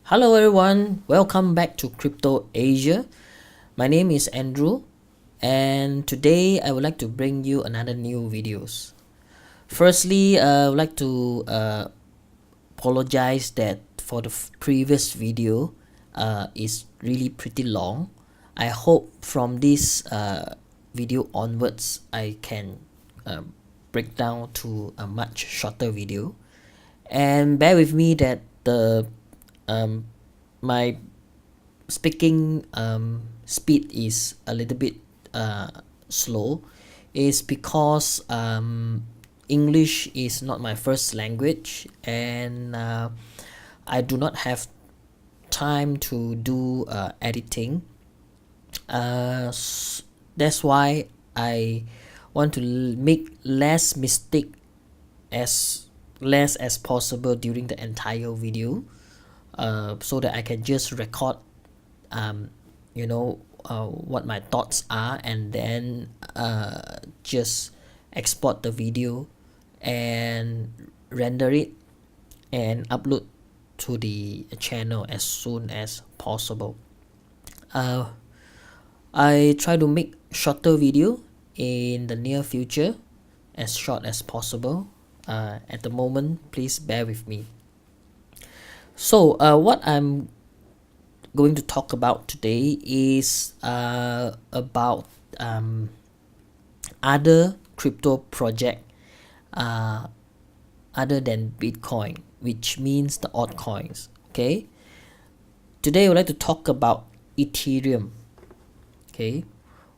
Hello everyone, welcome back to Crypto Asia. My name is Andrew and today I would like to bring you another new videos. Firstly, I would like to apologize that for the previous video is really pretty long. I hope from this video onwards I can break down to a much shorter video, and bear with me that the my speaking speed is a little bit slow is because English is not my first language, and I do not have time to do editing. That's why I want to make less mistake as less as possible during the entire video, so that I can just record what my thoughts are, and then just export the video and render it and upload to the channel as soon as possible. I try to make shorter video in the near future, as short as possible. At the moment, please bear with me. So what I'm going to talk about today is about other crypto project other than Bitcoin, which means the altcoins. Okay, today I would like to talk about Ethereum. Okay,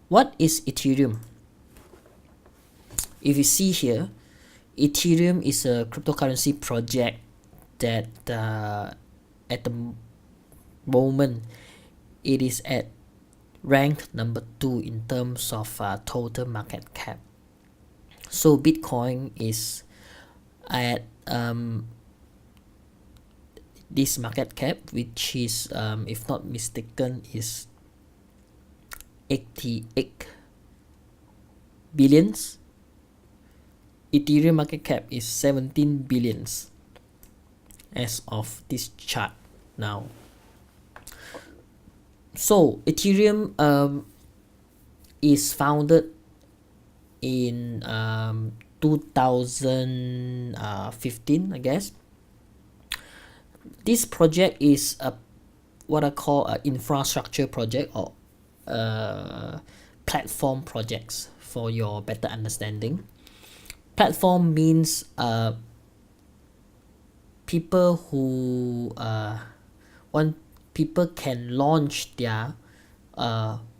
what is Ethereum? If you see here, Ethereum is a cryptocurrency project that at the moment it is at rank number 2 in terms of total market cap. So Bitcoin is at this market cap, which is if not mistaken is 88 billions. Ethereum market cap is 17 billions as of this chart now. So Ethereum is founded in 2015, I guess. This project is what I call an infrastructure project, or platform projects, for your better understanding. Platform means people who people can launch their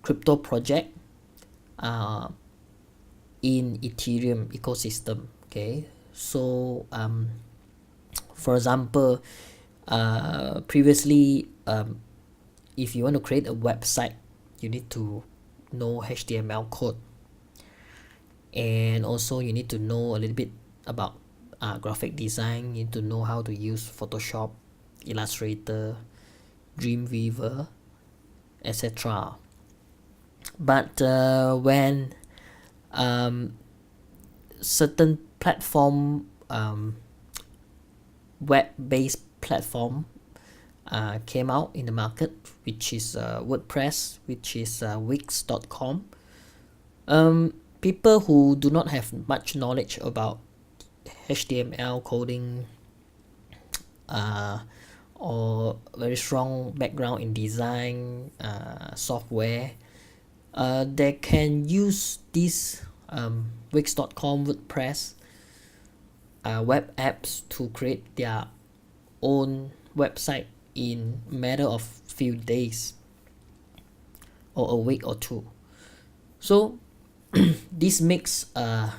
crypto project in Ethereum ecosystem. Okay, so for example, previously, if you want to create a website, you need to know HTML code, and also you need to know a little bit about graphic design. You need to know how to use Photoshop, Illustrator, Dreamweaver, etc. But when certain platform, web-based platform came out in the market, which is WordPress, which is Wix.com, people who do not have much knowledge about HTML coding, or very strong background in design software, they can use this Wix.com, WordPress web apps to create their own website in a matter of few days or a week or two. So this makes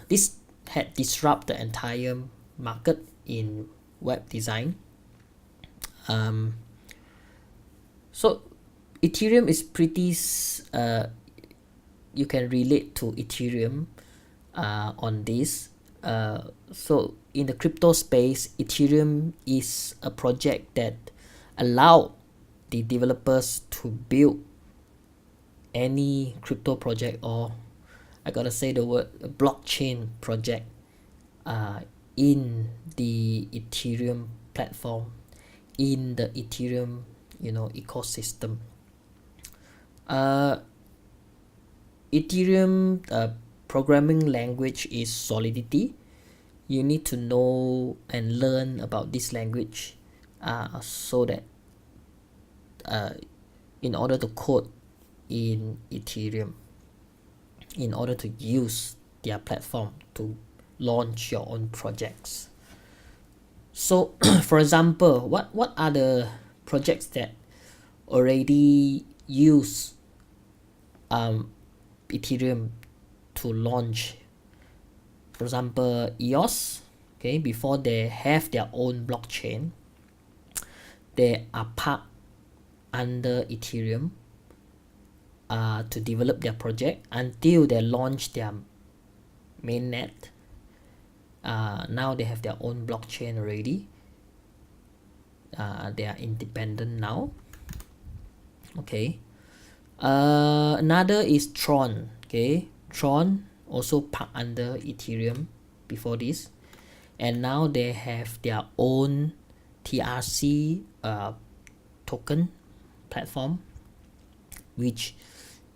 this had disrupt the entire market in web design. So Ethereum is pretty you can relate to Ethereum on this. So in the crypto space, Ethereum is a project that allow the developers to build any crypto project, or I gotta say the word, a blockchain project in the Ethereum platform, in the Ethereum ecosystem. Ethereum programming language is Solidity. You need to know and learn about this language so that in order to code in Ethereum, in order to use their platform to launch your own projects. So for example, what are the projects that already use Ethereum to launch? For example, EOS, okay, before they have their own blockchain, they are part under Ethereum to develop their project until they launch their mainnet. Now they have their own blockchain already. They are independent now. Okay. Another is Tron. Okay, Tron also part under Ethereum before this, and now they have their own TRC token platform, which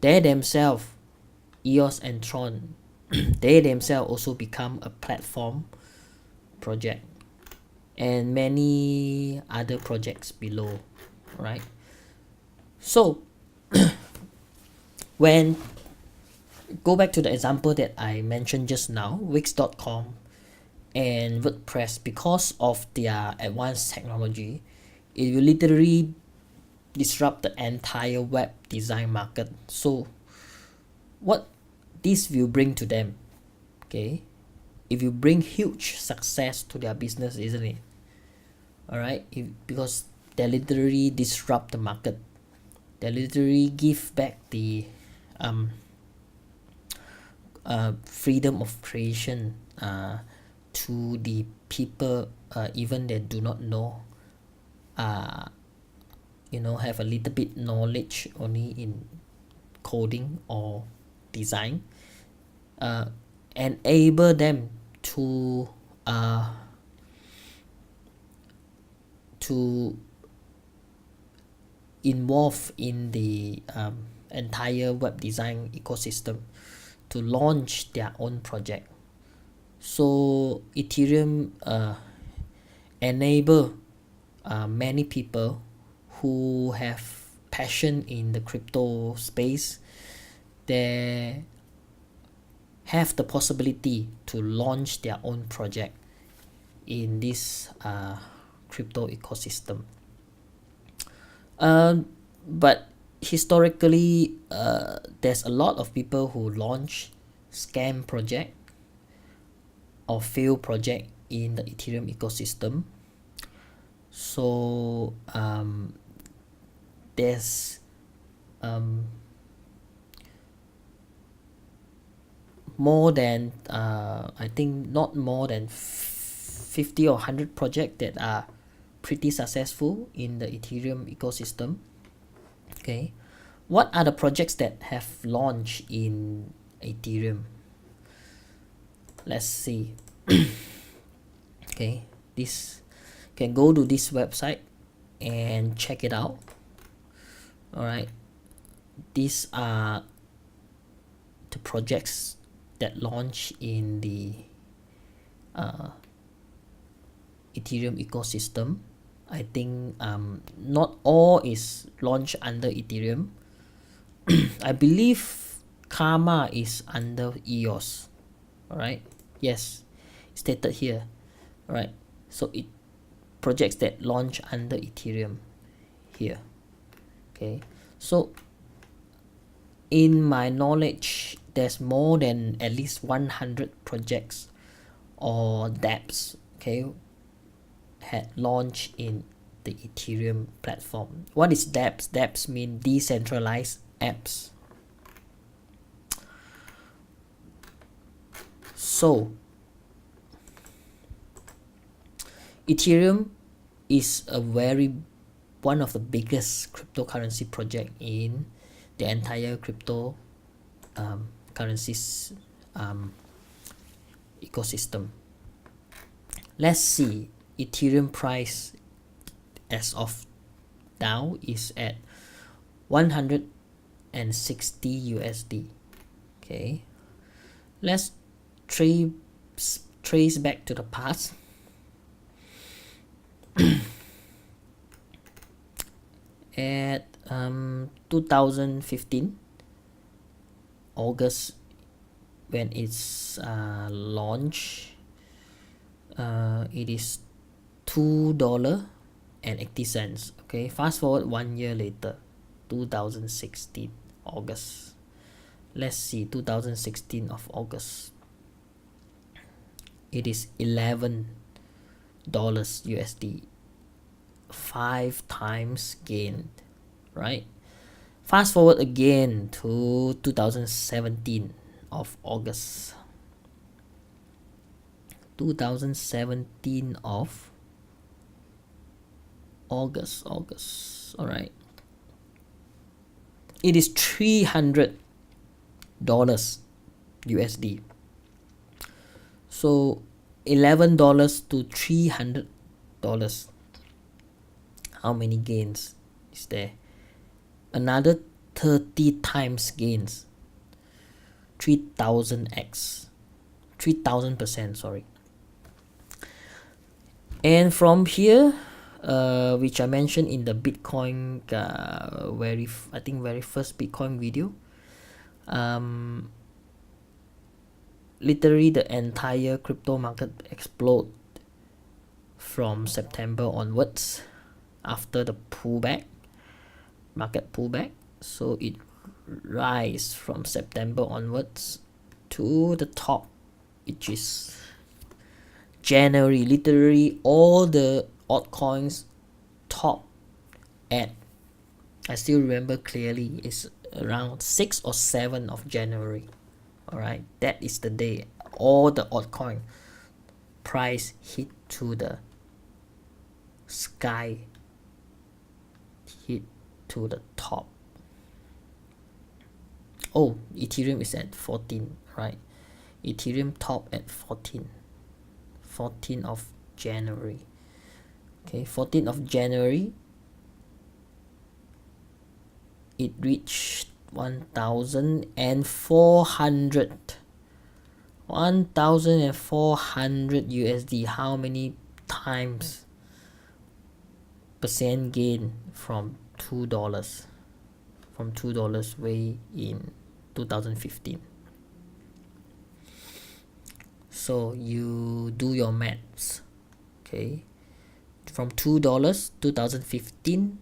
they themselves, EOS and Tron, they themselves also become a platform project, and many other projects below, right? So when go back to the example that I mentioned just now, Wix.com and WordPress, because of their advanced technology, it will literally disrupt the entire web design market. So what this will bring to them, okay, it will bring huge success to their business, isn't it? All right, because they literally disrupt the market. They literally give back the freedom of creation to the people, even they do not know, have a little bit knowledge only in coding or design, enable them to involve in the entire web design ecosystem to launch their own project. So Ethereum enable many people who have passion in the crypto space. They have the possibility to launch their own project in this crypto ecosystem. But historically, there's a lot of people who launch scam project or fail project in the Ethereum ecosystem. So there's more than I think not more than 50 or 100 projects that are pretty successful in the Ethereum ecosystem. Okay, what are the projects that have launched in Ethereum? Let's see. Okay, this can go to this website and check it out. All right, these are the projects that launch in the Ethereum ecosystem. I think not all is launched under Ethereum. I believe Karma is under EOS. All right, yes, stated here. All right, so it projects that launch under Ethereum here. Okay, so in my knowledge, there's more than at least 100 projects or dApps, okay, had launched in the Ethereum platform. What is dApps? dApps mean decentralized apps. So Ethereum is one of the biggest cryptocurrency project in the entire crypto currencies ecosystem. Let's see Ethereum price as of now is at 160 USD. Okay, let's trace back to the past. At 2015 August, when it's launched, it is $2.80. Okay, fast forward 1 year later, 2016 August. Let's see, 2016 of August, it is $11 USD. 5 times gained, right? Fast forward again to 2017 of August. 2017 of August. All right. It is $300 USD. So $11 to $300. How many gains is there? Another 30 times gains. 3000x. 3000%, sorry. And from here, which I mentioned in the Bitcoin very first Bitcoin video, literally the entire crypto market exploded from September onwards after the market pullback. So it rise from September onwards to the top, which is January. Literally all the altcoins top at, I still remember clearly, it's around 6 or 7 of January. All right, that is the day all the altcoin price hit to the sky, hit to the top. Oh, Ethereum is at 14, right? Ethereum top at 14 of January. Okay, 14th of January, it reached 1,400 USD. How many times percent gain from $2? From $2 way in 2015. So you do your maths. Okay, from $2 2015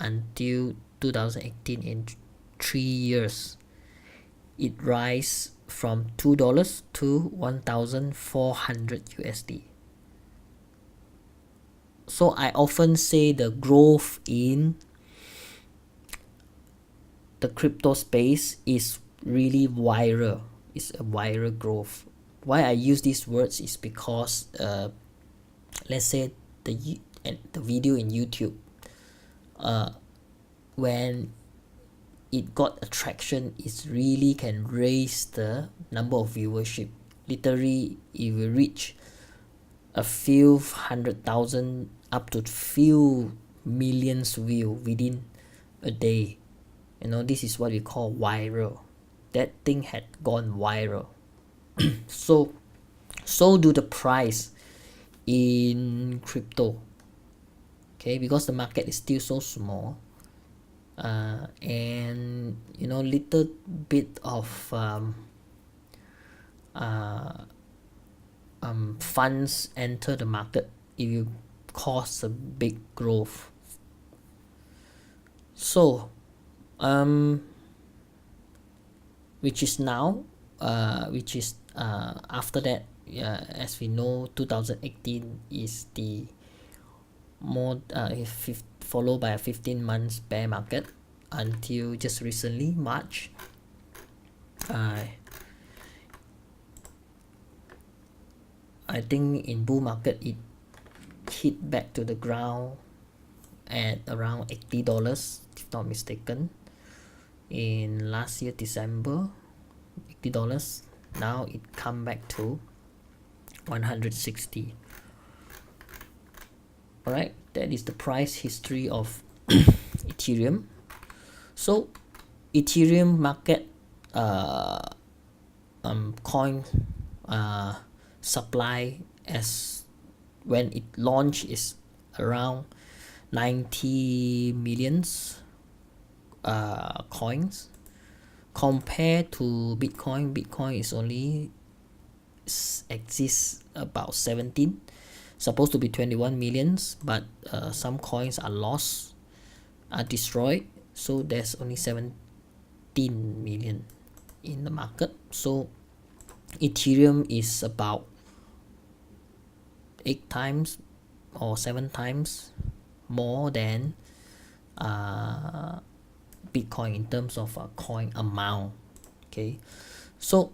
until 2018, in 3 years, it rise from $2 to 1,400 USD. So I often say the growth in the crypto space is really viral. It's a viral growth. Why I use these words is because let's say the video in YouTube, when it got attraction, it really can raise the number of viewership. Literally, it will reach a few 100,000 up to few millions view within a day. You know, this is what we call viral. That thing had gone viral. So do the price in crypto. Okay, because the market is still so small, and you know, little bit of funds enter the market, it will cause a big growth. So which is now, after that, as we know, 2018 is the more followed by a 15 months bear market until just recently, March. I think in bull market it hit back to the ground at around $80, if not mistaken, in last year December. $80. Now it come back to 160. All right, that is the price history of Ethereum. So Ethereum market coin supply as when it launched is around 90 millions coins. Compared to Bitcoin is only exists about 17, supposed to be 21 millions, but some coins are lost, are destroyed, so there's only 17 million in the market. So Ethereum is about 8 times or 7 times more than Bitcoin in terms of coin amount. Okay, so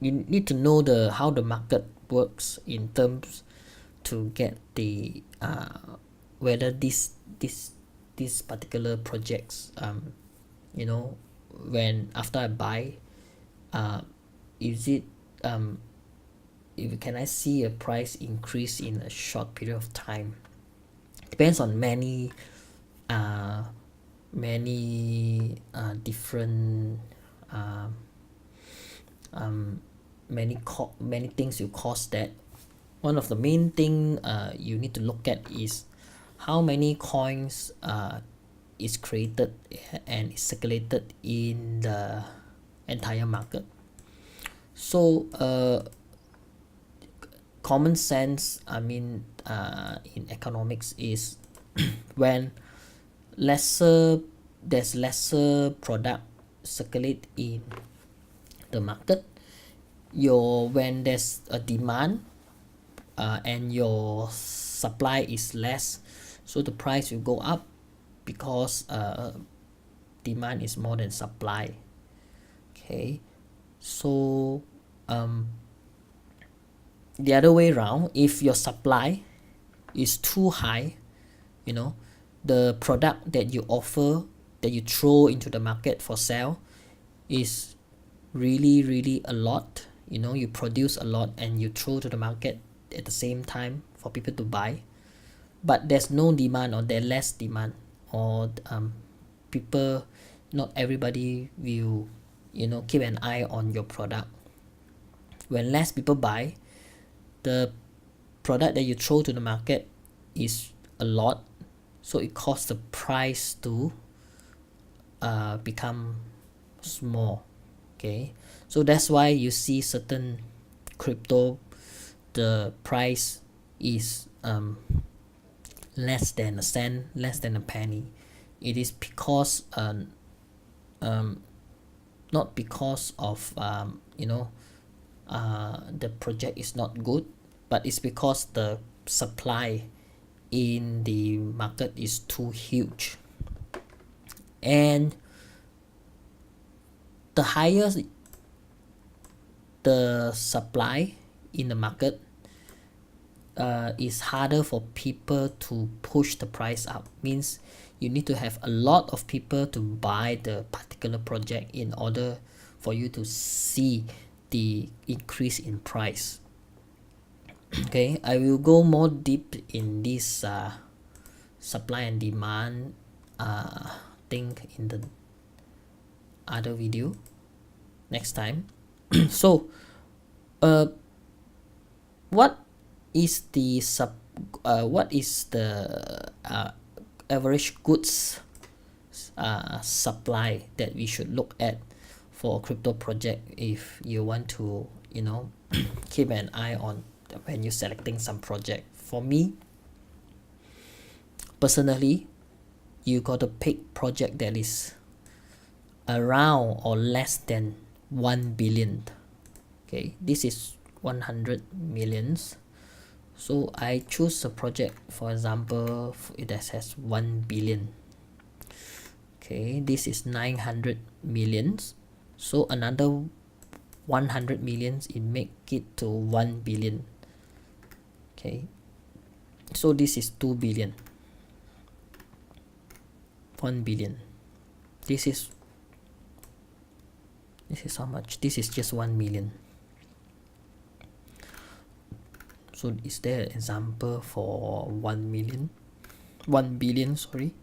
you need to know how the market works in terms to get the whether this particular projects you know, when after I buy, is it if can I see a price increase in a short period of time? Depends on many different many things you cause that. One of the main thing you need to look at is how many coins is created and is circulated in the entire market. So common sense, I mean, in economics is when there's lesser product circulate in the market, when there's a demand and your supply is less, so the price will go up because demand is more than supply. Okay, so the other way around, if your supply is too high, you know, the product that you offer, that you throw into the market for sale is really a lot, you know, you produce a lot and you throw to the market at the same time for people to buy, but there's no demand or there's less demand, or people, not everybody will, you know, keep an eye on your product. When less people buy, the product that you throw to the market is a lot, so it causes the price to become small. Okay, so that's why you see certain crypto, the price is less than a cent, less than a penny. It is because not because of you know, the project is not good, but it's because the supply in the market is too huge. And the higher the supply in the market, is harder for people to push the price up. Means you need to have a lot of people to buy the particular project in order for you to see the increase in price. Okay, I will go more deep in this supply and demand thing in the other video next time. So what is the average goods supply that we should look at for a crypto project if you want to, you know, keep an eye on when you're selecting some project? For me personally, you got to pick project that is around or less than 1 billion. Okay, this is 100 millions, so I choose a project, for example, that has 1 billion. Okay, this is 900 millions, so another 100 millions, it make it to 1 billion. Okay, so this is 2 billion, 1 billion. This is how much? This is just 1 million. So is there an example for 1 billion, sorry?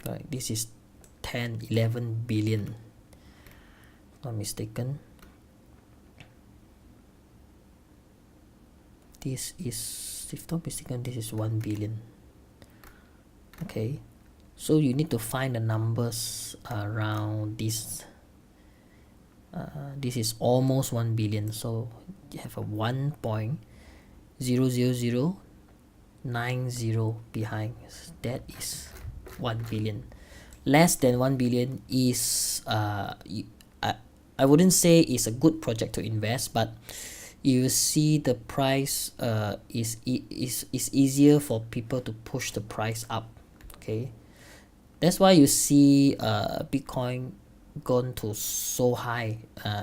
Right, this is 10, 11 billion, if not mistaken. This is, if not mistaken, this is 1 billion. Okay, so you need to find the numbers around this. This is almost 1 billion, so you have a 1.00090 behind. That is 1 billion. Less than 1 billion is I wouldn't say it's a good project to invest, but you see the price is easier for people to push the price up. Okay, that's why you see Bitcoin gone to so high,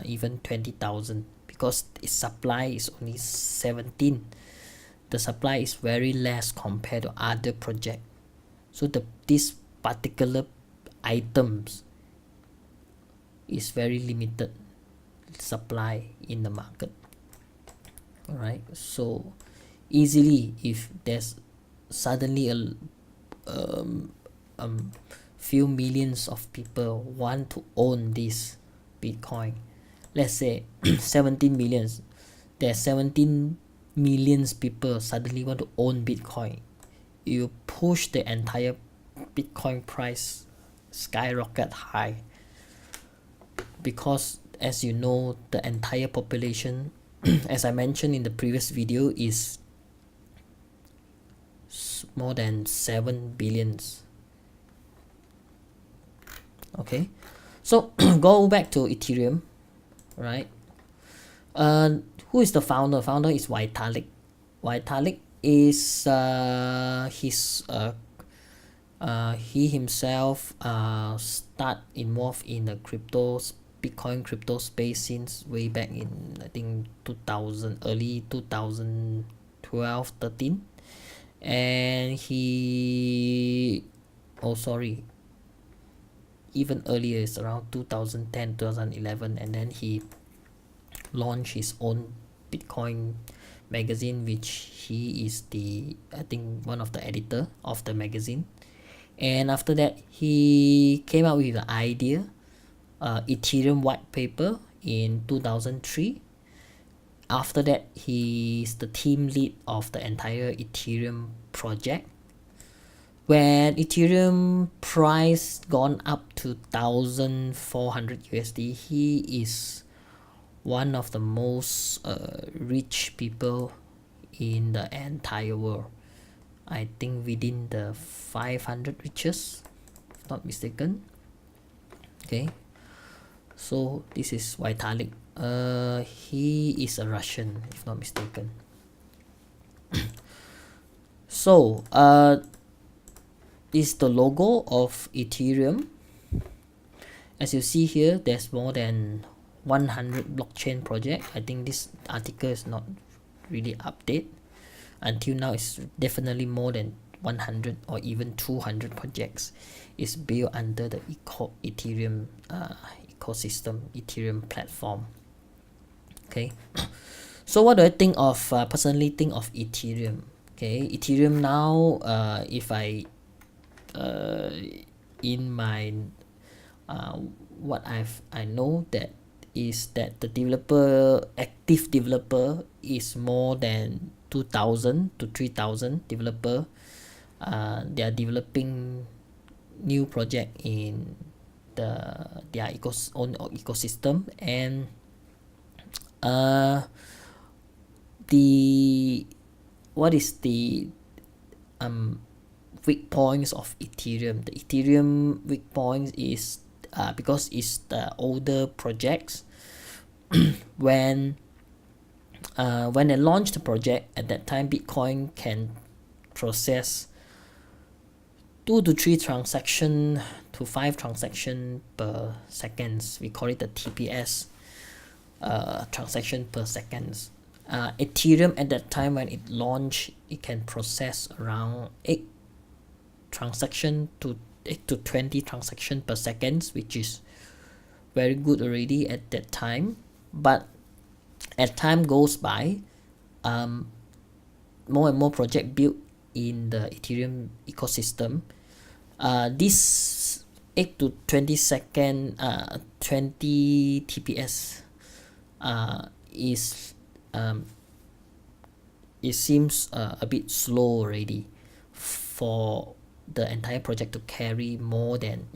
even 20,000, because its supply is only 17. The supply is very less compared to other project. So this particular items is very limited supply in the market. All right, so easily, if there's suddenly a few millions of people want to own this Bitcoin, let's say 17 millions, there's 17 millions people suddenly want to own Bitcoin, you push the entire Bitcoin price skyrocket high, because as you know, the entire population as I mentioned in the previous video, is more than 7 billions. Okay, so go back to Ethereum, right? Who is the founder? Founder is Vitalik. Vitalik is he himself start involved in the Bitcoin crypto space since way back in, I think, 2000, early 2012, 13, and he, oh sorry, even earlier, it's around 2010, 2011, and then he launched his own Bitcoin magazine, which he is the, I think, one of the editor of the magazine. And after that, he came out with the idea, Ethereum white paper in 2003. After that, he's the team lead of the entire Ethereum project. When Ethereum price gone up to 1,400 USD, he is one of the most rich people in the entire world. I think within the 500 richest, if not mistaken. Okay, so this is Vitalik. He is a Russian, if not mistaken. So is the logo of Ethereum. As you see here, there's more than 100 blockchain project. I think this article is not really updated. Until now, it's definitely more than 100 or even 200 projects is built under the Ethereum ecosystem, Ethereum platform. Okay, so what do I think of, personally think of Ethereum? Okay, Ethereum now, if I in my what I know that is that the active developer is more than 2,000 to 3,000 developer. They are developing new project in their own ecosystem, and what is the weak points of Ethereum? The Ethereum weak points is because it's the older projects. when they launched the project, at that time Bitcoin can process 2 to 3 transaction to 5 transaction per seconds. We call it the TPS, transaction per seconds. Ethereum at that time when it launched, it can process around 8 transaction to 8 to 20 transaction per seconds, which is very good already at that time. But as time goes by, more and more project built in the Ethereum ecosystem. This 8 to 20 second 20 TPS is it seems a bit slow already for the entire project to carry more than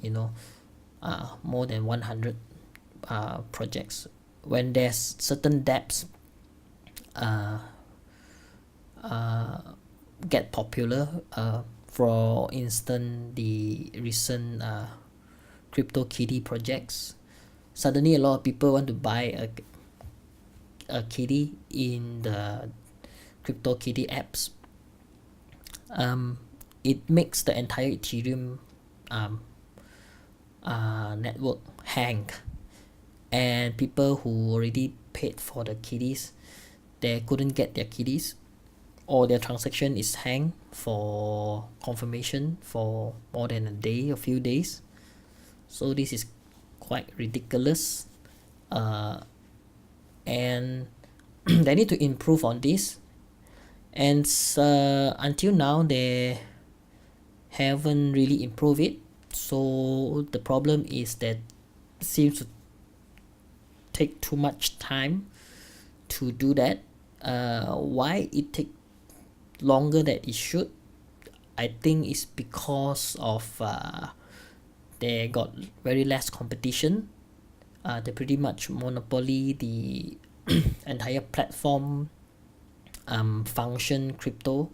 more than 100 projects. When there's certain dApps get popular, for instance the recent CryptoKitty projects, suddenly a lot of people want to buy a kitty in the CryptoKitty apps. It makes the entire Ethereum network hang, and people who already paid for the kitties, they couldn't get their kitties, or their transaction is hang for confirmation for more than a day, a few days. So this is quite ridiculous, and they need to improve on this. And until now they haven't really improved it. So the problem is that it seems to take too much time to do that. Why it take longer than it should? I think it's because of they got very less competition. They pretty much monopoly the entire platform function crypto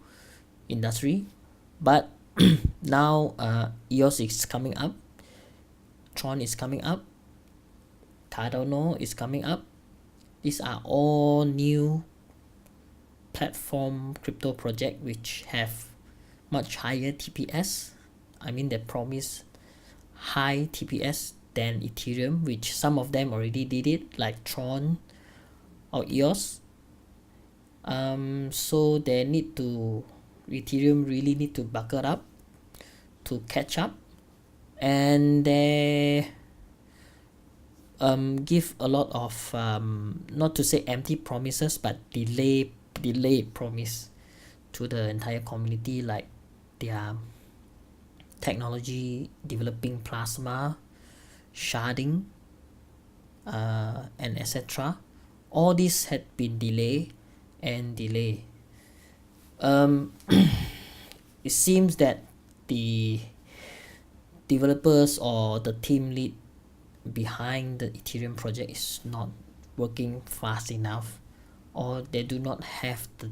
industry. But now EOS is coming up, Tron is coming up, Cardano is coming up. These are all new platform crypto project which have much higher TPS. I mean, they promise high TPS than Ethereum, which some of them already did it, like Tron or EOS. So they need to, Ethereum really need to buckle up to catch up, and they give a lot of not to say empty promises, but delay promise to the entire community, like their technology developing plasma, sharding, and etc. All this had been delayed. It seems that the developers or the team lead behind the Ethereum project is not working fast enough, or they do not have the,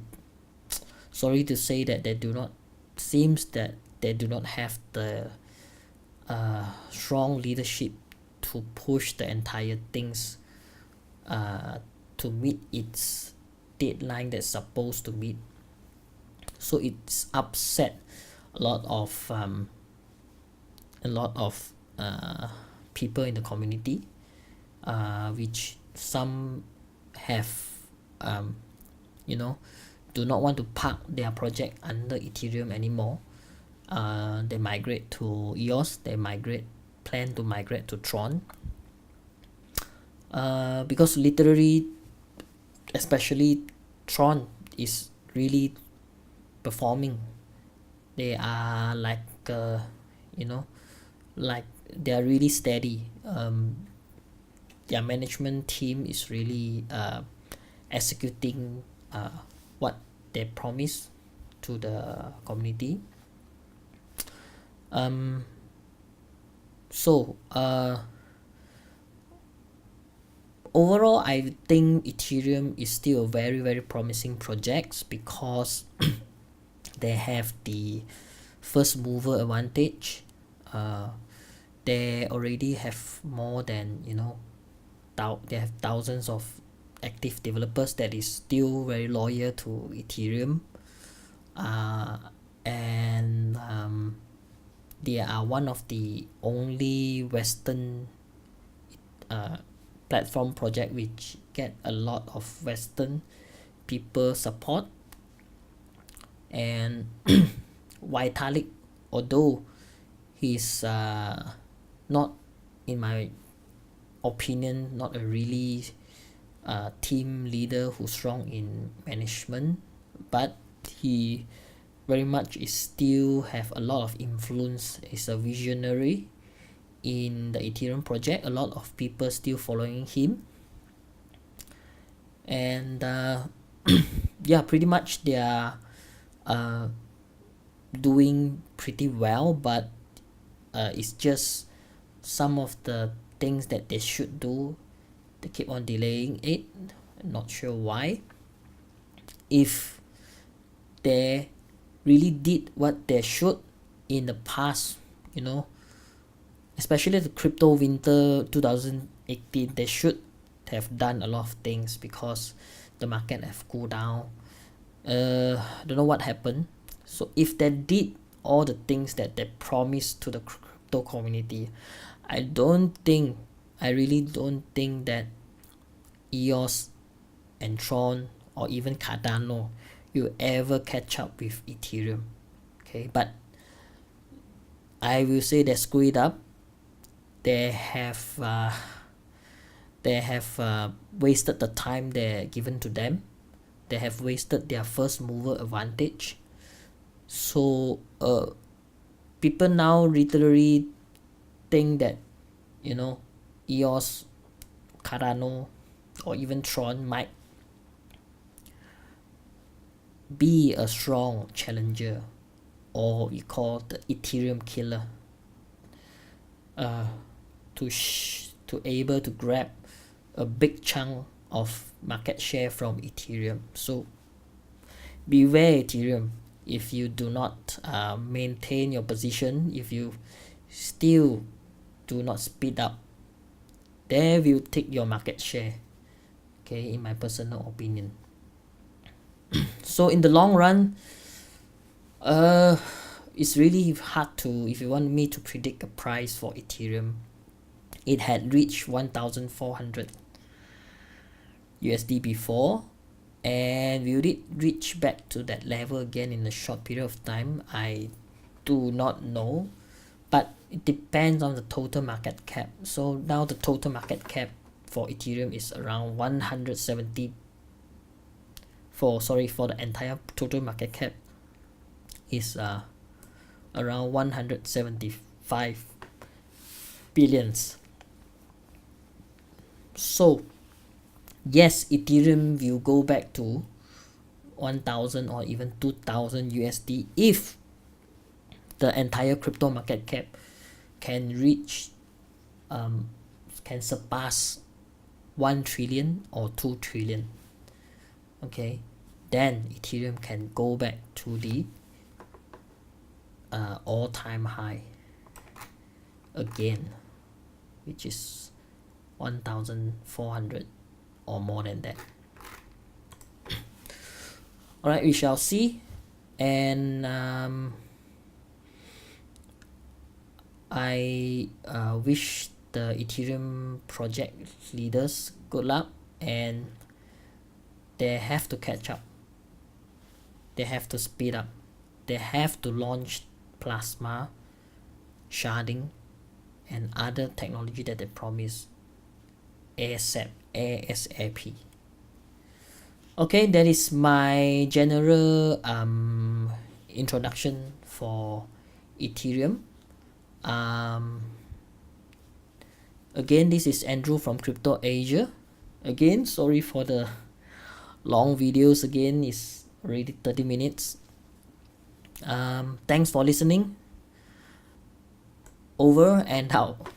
sorry to say that they do not, seems that they do not have the strong leadership to push the entire things to meet its deadline that's supposed to meet. So it's upset a lot of people in the community, which some have do not want to park their project under Ethereum anymore. They migrate to EOS, they plan to migrate to Tron, because literally, especially Tron is really performing. They are like like they are really steady. Their management team is really executing what they promise to the community. So overall, I think Ethereum is still a very promising project because they have the first mover advantage. They already have more than they have thousands of active developers that is still very loyal to Ethereum, and they are one of the only Western platform project which get a lot of Western people support. And Vitalik, although he's not, in my opinion, not a really team leader who's strong in management, but he very much is still have a lot of influence. Is a visionary in the Ethereum project. A lot of people still following him, and yeah, pretty much they are doing pretty well, but it's just some of the things that they should do, they keep on delaying it. I'm not sure why. If they really did what they should in the past, you know, especially the crypto winter 2018, they should have done a lot of things, because the market have cooled down. Don't know what happened. So if they did all the things that they promised to the crypto community, I really don't think that EOS and Tron or even Cardano will ever catch up with Ethereum. Okay, but I will say they screw it up. They have wasted the time they're given to them. They have wasted their first mover advantage. So people now literally think that, you know, EOS, Cardano, or even Tron might be a strong challenger, or we call the Ethereum killer, to able to grab a big chunk of market share from Ethereum. So beware Ethereum. If you do not maintain your position, if you still do not speed up, they will take your market share. Okay, in my personal opinion. So in the long run, it's really hard to, if you want me to predict a price for Ethereum, it had reached 1,400 USD before, and will it reach back to that level again in a short period of time? I do not know, but it depends on the total market cap. So now the total market cap for Ethereum is around 170 for the entire total market cap is around 175 billions. So yes, Ethereum will go back to 1,000 or even 2,000 USD if the entire crypto market cap can reach can surpass 1 trillion or 2 trillion. Okay, then Ethereum can go back to the all-time high again, which is 1,400 or more than that. Alright, we shall see. And I wish the Ethereum project leaders good luck, and they have to catch up. They have to speed up. They have to launch plasma, sharding, and other technology that they promise ASAP. Okay, that is my general introduction for Ethereum. Again, this is Andrew from Crypto Asia. Again, sorry for the long videos. Again, it's already 30 minutes. Thanks for listening. Over and out.